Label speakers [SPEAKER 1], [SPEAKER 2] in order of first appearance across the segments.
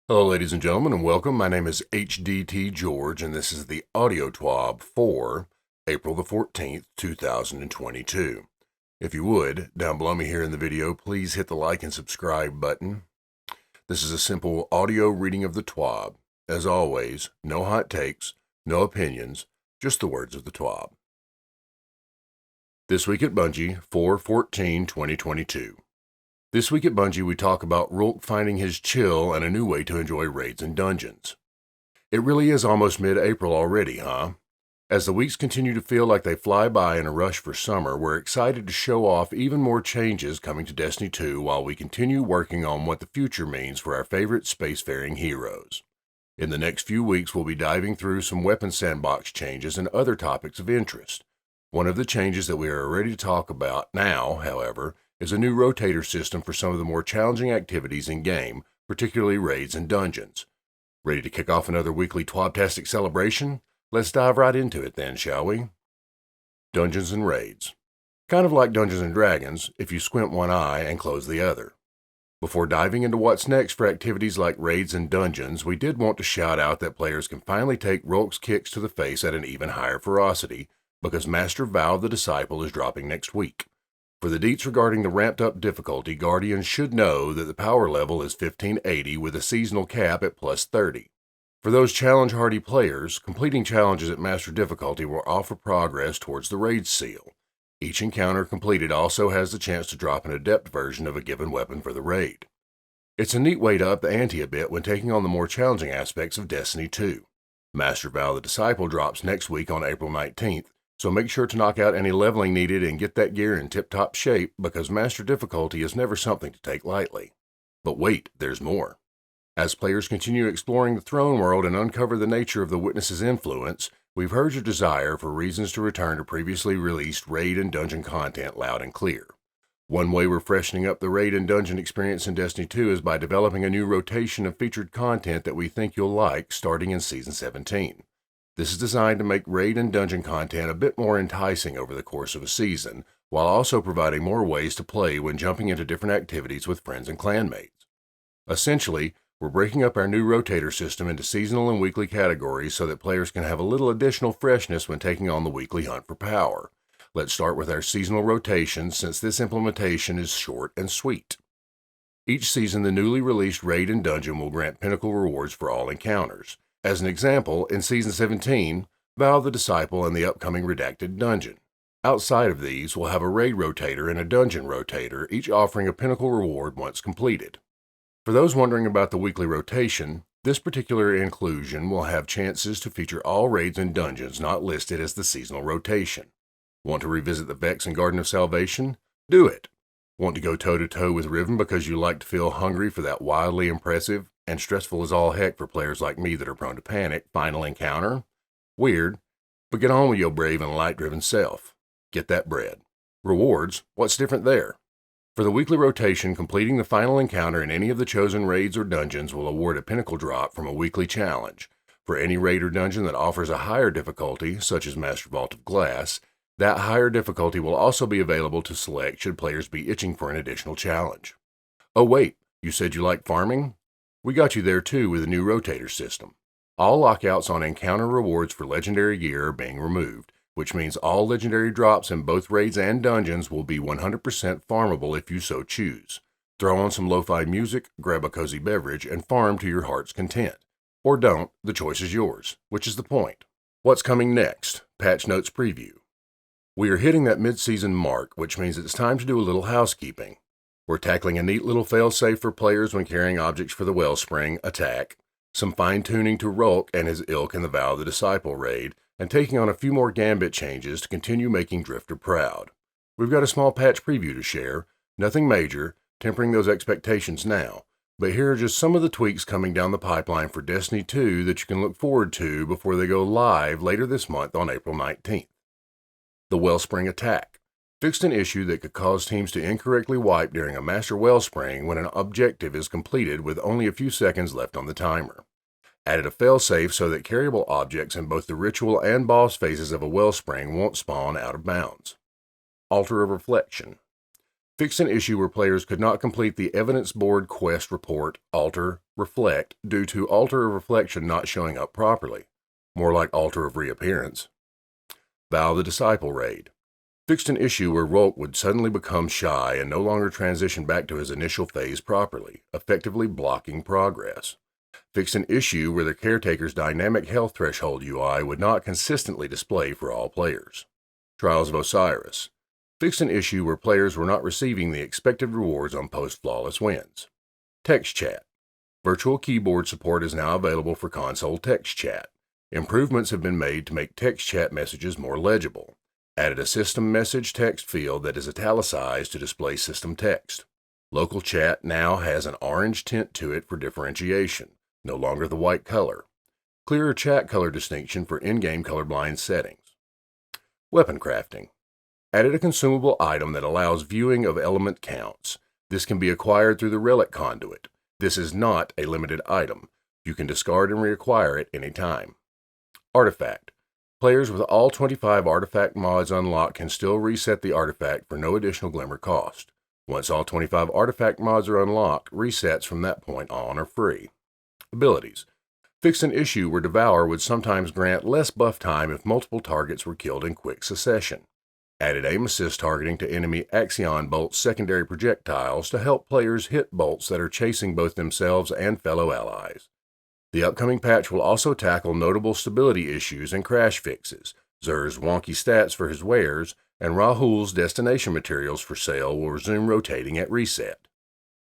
[SPEAKER 1] Hello, ladies and gentlemen, and welcome. My name is HDTGeorge, and this is the audio TWAB for April the 14th, 2022. If you would, down below me here in the video, please hit the like and subscribe button. This is a simple audio reading of the TWAB. As always, no hot takes, no opinions, just the words of the TWAB. This week at Bungie, 4/14/2022. This week at Bungie, we talk about Rourke finding his chill and a new way to enjoy raids and dungeons. It really is almost mid-April already, huh? As the weeks continue to feel like they fly by in a rush for summer, we're excited to show off even more changes coming to Destiny 2 while we continue working on what the future means for our favorite spacefaring heroes. In the next few weeks, we'll be diving through some weapon sandbox changes and other topics of interest. One of the changes that we are ready to talk about now, however, is a new rotator system for some of the more challenging activities in-game, particularly raids and dungeons. Ready to kick off another weekly TWAB-tastic celebration? Let's dive right into it then, shall we? Dungeons and raids. Kind of like Dungeons and Dragons, if you squint one eye and close the other. Before diving into what's next for activities like raids and dungeons, we did want to shout out that players can finally take Rourke's kicks to the face at an even higher ferocity, because Master Val the Disciple is dropping next week. For the deets regarding the ramped-up difficulty, Guardians should know that the power level is 1580 with a seasonal cap at plus 30. For those challenge-hardy players, completing challenges at Master difficulty will offer progress towards the raid seal. Each encounter completed also has the chance to drop an adept version of a given weapon for the raid. It's a neat way to up the ante a bit when taking on the more challenging aspects of Destiny 2. Master Val the Disciple drops next week on April 19th, so make sure to knock out any leveling needed and get that gear in tip-top shape, because Master difficulty is never something to take lightly. But wait, there's more. As players continue exploring the throne world and uncover the nature of the Witness's influence, we've heard your desire for reasons to return to previously released raid and dungeon content loud and clear. One way we're freshening up the raid and dungeon experience in Destiny 2 is by developing a new rotation of featured content that we think you'll like starting in Season 17. This is designed to make raid and dungeon content a bit more enticing over the course of a season, while also providing more ways to play when jumping into different activities with friends and clanmates. Essentially, we're breaking up our new rotator system into seasonal and weekly categories so that players can have a little additional freshness when taking on the weekly hunt for power. Let's start with our seasonal rotation, since this implementation is short and sweet. Each season, the newly released raid and dungeon will grant pinnacle rewards for all encounters. As an example, in Season 17, Val the Disciple and the upcoming Redacted Dungeon. Outside of these, we'll have a raid rotator and a dungeon rotator, each offering a pinnacle reward once completed. For those wondering about the weekly rotation, this particular inclusion will have chances to feature all raids and dungeons not listed as the seasonal rotation. Want to revisit the Vex and Garden of Salvation? Do it! Want to go toe-to-toe with Riven because you like to feel hungry for that wildly impressive, and stressful as all heck for players like me that are prone to panic, final encounter? Weird, but get on with your brave and light-driven self. Get that bread. Rewards, what's different there? For the weekly rotation, completing the final encounter in any of the chosen raids or dungeons will award a pinnacle drop from a weekly challenge. For any raid or dungeon that offers a higher difficulty, such as Master Vault of Glass, that higher difficulty will also be available to select should players be itching for an additional challenge. Oh wait, you said you like farming? We got you there too with a new rotator system. All lockouts on encounter rewards for legendary gear are being removed, which means all legendary drops in both raids and dungeons will be 100% farmable if you so choose. Throw on some lo-fi music, grab a cozy beverage, and farm to your heart's content. Or don't, the choice is yours, which is the point. What's coming next? Patch Notes Preview. We are hitting that mid-season mark, which means it's time to do a little housekeeping. We're tackling a neat little fail-safe for players when carrying objects for the Wellspring attack, some fine-tuning to Rourke and his ilk in the Val the Disciple raid, and taking on a few more Gambit changes to continue making Drifter proud. We've got a small patch preview to share, nothing major, tempering those expectations now, but here are just some of the tweaks coming down the pipeline for Destiny 2 that you can look forward to before they go live later this month on April 19th. The Wellspring attack. Fixed an issue that could cause teams to incorrectly wipe during a Master Wellspring when an objective is completed with only a few seconds left on the timer. Added a failsafe so that carryable objects in both the ritual and boss phases of a Wellspring won't spawn out of bounds. Altar of Reflection. Fixed an issue where players could not complete the Evidence Board Quest Report Altar reflect due to altar of reflection not showing up properly, more like altar of reappearance. Vow of the Disciple raid. Fixed an issue where Rolk would suddenly become shy and no longer transition back to his initial phase properly, effectively blocking progress. Fixed an issue where the caretaker's dynamic health threshold UI would not consistently display for all players. Trials of Osiris. Fixed an issue where players were not receiving the expected rewards on post-flawless wins. Text chat. Virtual keyboard support is now available for console text chat. Improvements have been made to make text chat messages more legible. Added a system message text field that is italicized to display system text. Local chat now has an orange tint to it for differentiation, no longer the white color. Clearer chat color distinction for in-game colorblind settings. Weapon crafting. Added a consumable item that allows viewing of element counts. This can be acquired through the relic conduit. This is not a limited item. You can discard and reacquire it anytime. Artifact. Players with all 25 artifact mods unlocked can still reset the artifact for no additional glimmer cost. Once all 25 artifact mods are unlocked, resets from that point on are free. Abilities. Fixed an issue where Devour would sometimes grant less buff time if multiple targets were killed in quick succession. Added aim assist targeting to enemy Axion Bolt's secondary projectiles to help players hit bolts that are chasing both themselves and fellow allies. The upcoming patch will also tackle notable stability issues and crash fixes. Zur's wonky stats for his wares and Rahul's destination materials for sale will resume rotating at reset.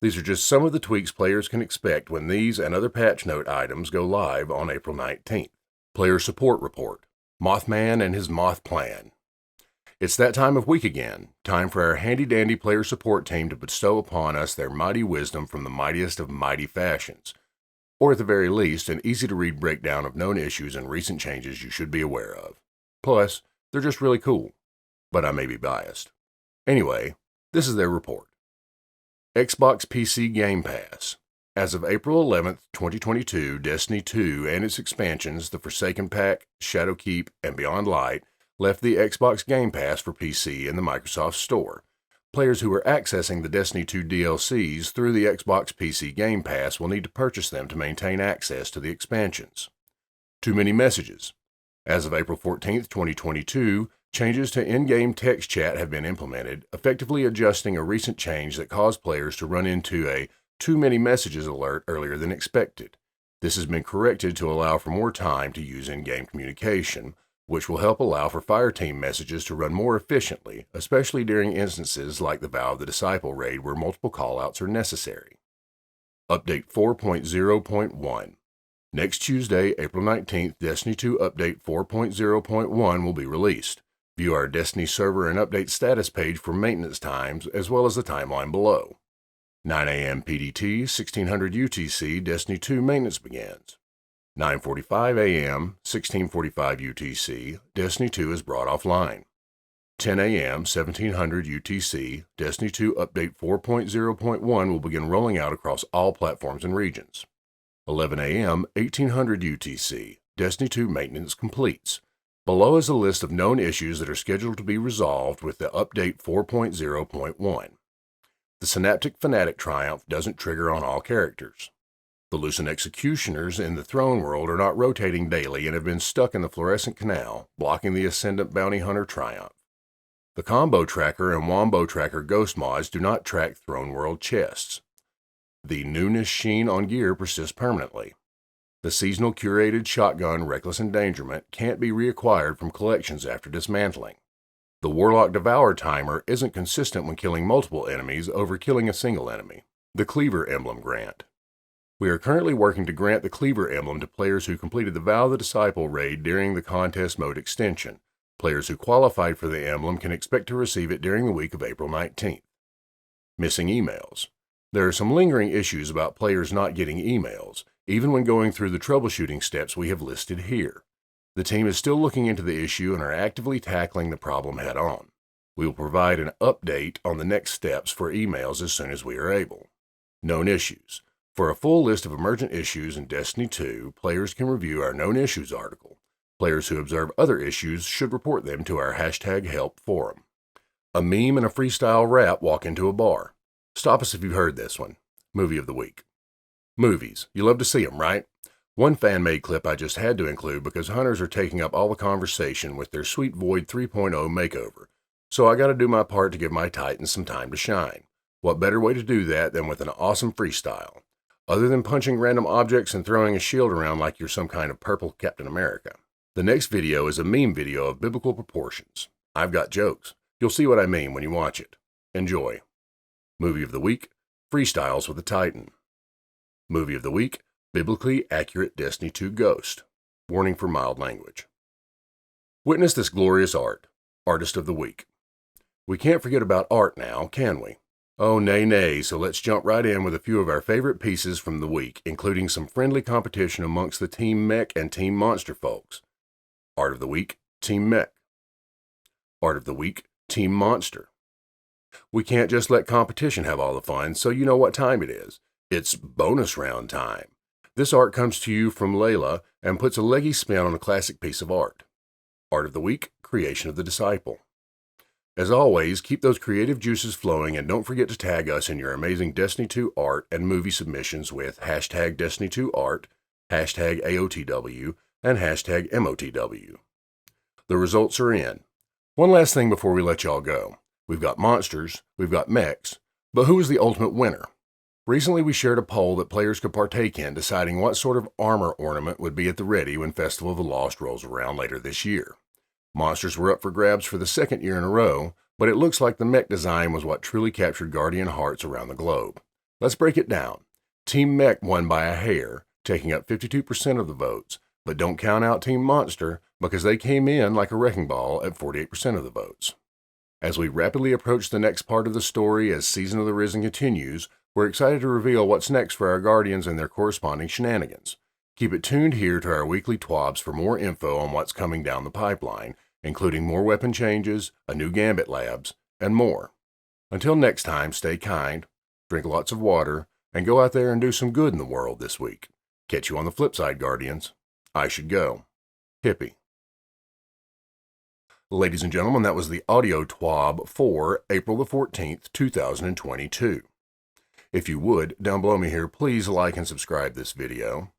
[SPEAKER 1] These are just some of the tweaks players can expect when these and other patch note items go live on April 19th. Player Support Report. Mothman and his Moth Plan. It's that time of week again, time for our handy-dandy player support team to bestow upon us their mighty wisdom from the mightiest of mighty fashions, or at the very least, an easy-to-read breakdown of known issues and recent changes you should be aware of. Plus, they're just really cool, but I may be biased. Anyway, this is their report. Xbox PC Game Pass. As of April 11th, 2022, Destiny 2 and its expansions, the Forsaken Pack, Shadowkeep, and Beyond Light, left the Xbox Game Pass for PC in the Microsoft Store. Players who are accessing the Destiny 2 DLCs through the Xbox PC Game Pass will need to purchase them to maintain access to the expansions. Too many messages. As of April 14, 2022, changes to in-game text chat have been implemented, effectively adjusting a recent change that caused players to run into a too many messages alert earlier than expected. This has been corrected to allow for more time to use in-game communication, which will help allow for Fireteam messages to run more efficiently, especially during instances like the Vow of the Disciple raid where multiple callouts are necessary. Update 4.0.1. Next Tuesday, April 19th, Destiny 2 Update 4.0.1 will be released. View our Destiny server and update status page for maintenance times, as well as the timeline below. 9 a.m. PDT, 1600 UTC, Destiny 2 maintenance begins. 9:45 a.m., 1645 UTC, Destiny 2 is brought offline. 10 a.m., 1700 UTC, Destiny 2 Update 4.0.1 will begin rolling out across all platforms and regions. 11 a.m., 1800 UTC, Destiny 2 maintenance completes. Below is a list of known issues that are scheduled to be resolved with the Update 4.0.1. The Synaptic Fanatic Triumph doesn't trigger on all characters. The Lucent Executioners in the Throne World are not rotating daily and have been stuck in the Fluorescent Canal, blocking the Ascendant Bounty Hunter Triumph. The Combo Tracker and Wombo Tracker Ghost mods do not track Throne World chests. The Newness Sheen on gear persists permanently. The Seasonal Curated Shotgun Reckless Endangerment can't be reacquired from collections after dismantling. The Warlock Devour timer isn't consistent when killing multiple enemies over killing a single enemy. The Cleaver Emblem Grant. We are currently working to grant the Cleaver Emblem to players who completed the Vow of the Disciple raid during the contest mode extension. Players who qualified for the emblem can expect to receive it during the week of April 19th. Missing emails. There are some lingering issues about players not getting emails, even when going through the troubleshooting steps we have listed here. The team is still looking into the issue and are actively tackling the problem head-on. We will provide an update on the next steps for emails as soon as we are able. Known issues. For a full list of emergent issues in Destiny 2, players can review our Known Issues article. Players who observe other issues should report them to our #help forum. A meme and a freestyle rap walk into a bar. Stop us if you've heard this one. Movie of the week. Movies. You love to see them, right? One fan-made clip I just had to include because hunters are taking up all the conversation with their Sweet Void 3.0 makeover. So I gotta do my part to give my Titans some time to shine. What better way to do that than with an awesome freestyle? Other than punching random objects and throwing a shield around like you're some kind of purple Captain America. The next video is a meme video of biblical proportions. I've got jokes. You'll see what I mean when you watch it. Enjoy. Movie of the Week, Freestyles with a Titan. Movie of the Week, Biblically Accurate Destiny 2 Ghost. Warning for mild language. Witness this glorious art. Artist of the Week. We can't forget about art now, can we? Oh, nay, so let's jump right in with a few of our favorite pieces from the week, including some friendly competition amongst the Team Mech and Team Monster folks. Art of the Week, Team Mech. Art of the Week, Team Monster. We can't just let competition have all the fun, so you know what time it is. It's bonus round time. This art comes to you from Layla and puts a leggy spin on a classic piece of art. Art of the Week, Creation of the Disciple. As always, keep those creative juices flowing and don't forget to tag us in your amazing Destiny 2 art and movie submissions with hashtag Destiny 2 art, hashtag AOTW, and hashtag MOTW. The results are in. One last thing before we let y'all go. We've got monsters, we've got mechs, but who is the ultimate winner? Recently we shared a poll that players could partake in deciding what sort of armor ornament would be at the ready when Festival of the Lost rolls around later this year. Monsters were up for grabs for the second year in a row, but it looks like the mech design was what truly captured Guardian hearts around the globe. Let's break it down. Team Mech won by a hair, taking up 52% of the votes, but don't count out Team Monster because they came in like a wrecking ball at 48% of the votes. As we rapidly approach the next part of the story as Season of the Risen continues, we're excited to reveal what's next for our Guardians and their corresponding shenanigans. Keep it tuned here to our weekly TWABs for more info on what's coming down the pipeline, including more weapon changes, a new Gambit Labs, and more. Until next time, stay kind, drink lots of water, and go out there and do some good in the world this week. Catch you on the flip side, Guardians. I should go. Hippie. Ladies and gentlemen, that was the audio TWAB for April the 14th, 2022. If you would, down below me here, please like and subscribe this video.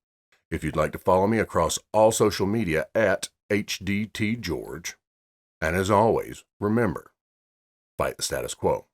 [SPEAKER 1] If you'd like to follow me across all social media at HDTGeorge. And as always, remember, fight the status quo.